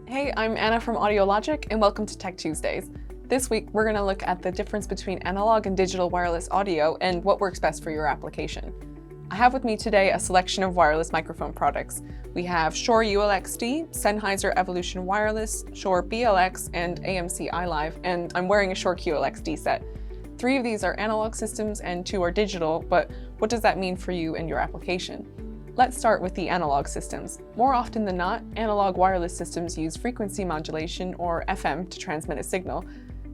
Hey, I'm Anna from Audiologic, and welcome to Tech Tuesdays. This week, we're going to look at the difference between analog and digital wireless audio and what works best for your application. I have with me today a selection of wireless microphone products. We have Shure ULXD, Sennheiser Evolution Wireless, Shure BLX, and AMC iLive, and I'm wearing a Shure QLXD set. 3 of these are analog systems and 2 are digital, but what does that mean for you and your application? Let's start with the analog systems. More often than not, analog wireless systems use frequency modulation, or FM, to transmit a signal.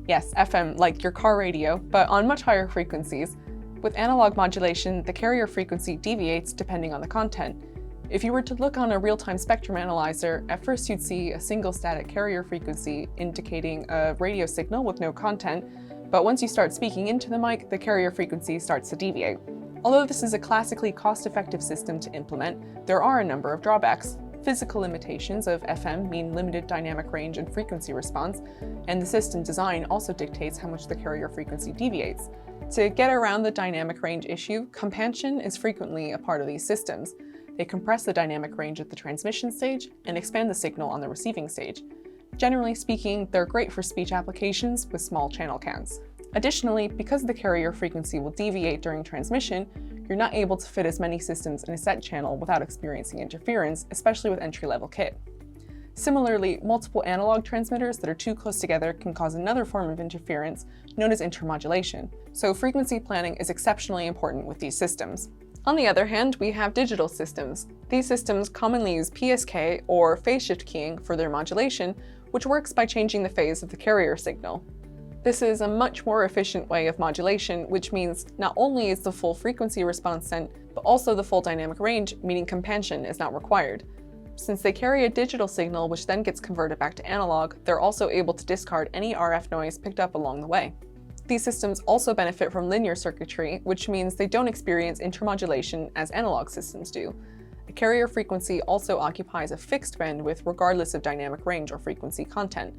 Yes, FM, like your car radio, but on much higher frequencies. With analog modulation, the carrier frequency deviates depending on the content. If you were to look on a real-time spectrum analyzer, at first you'd see a single static carrier frequency indicating a radio signal with no content, but once you start speaking into the mic, the carrier frequency starts to deviate. Although this is a classically cost-effective system to implement, there are a number of drawbacks. Physical limitations of FM mean limited dynamic range and frequency response, and the system design also dictates how much the carrier frequency deviates. To get around the dynamic range issue, compansion is frequently a part of these systems. They compress the dynamic range at the transmission stage and expand the signal on the receiving stage. Generally speaking, they're great for speech applications with small channel counts. Additionally, because the carrier frequency will deviate during transmission, you're not able to fit as many systems in a set channel without experiencing interference, especially with entry-level kit. Similarly, multiple analog transmitters that are too close together can cause another form of interference, known as intermodulation, so frequency planning is exceptionally important with these systems. On the other hand, we have digital systems. These systems commonly use PSK, or phase shift keying, for their modulation, which works by changing the phase of the carrier signal. This is a much more efficient way of modulation, which means not only is the full frequency response sent, but also the full dynamic range, meaning compansion is not required. Since they carry a digital signal which then gets converted back to analog, they're also able to discard any RF noise picked up along the way. These systems also benefit from linear circuitry, which means they don't experience intermodulation as analog systems do. A carrier frequency also occupies a fixed bandwidth regardless of dynamic range or frequency content.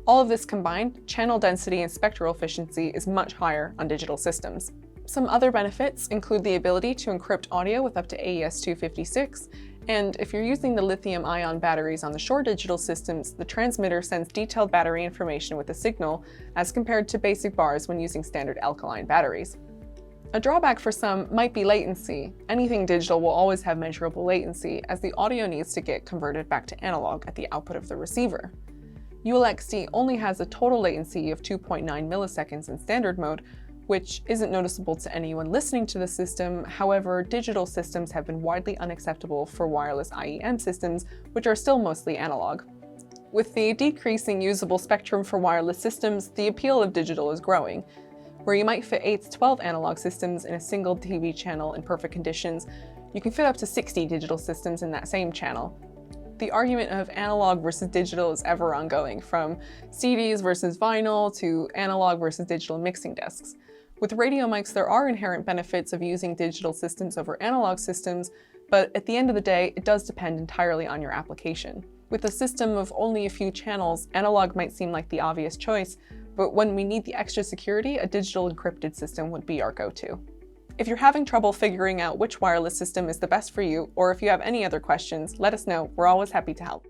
All of this combined, channel density and spectral efficiency is much higher on digital systems. Some other benefits include the ability to encrypt audio with up to AES-256, and if you're using the lithium-ion batteries on the Shure digital systems, the transmitter sends detailed battery information with the signal as compared to basic bars when using standard alkaline batteries. A drawback for some might be latency. Anything digital will always have measurable latency, as the audio needs to get converted back to analog at the output of the receiver. ULXD only has a total latency of 2.9 milliseconds in standard mode, which isn't noticeable to anyone listening to the system. However, digital systems have been widely unacceptable for wireless IEM systems, which are still mostly analog. With the decreasing usable spectrum for wireless systems, the appeal of digital is growing. Where you might fit 8 to 12 analog systems in a single TV channel in perfect conditions, you can fit up to 60 digital systems in that same channel. The argument of analog versus digital is ever ongoing, from CDs versus vinyl to analog versus digital mixing desks. With radio mics, there are inherent benefits of using digital systems over analog systems, but at the end of the day, it does depend entirely on your application. With a system of only a few channels, analog might seem like the obvious choice, but when we need the extra security, a digital encrypted system would be our go-to. If you're having trouble figuring out which wireless system is the best for you, or if you have any other questions, let us know. We're always happy to help.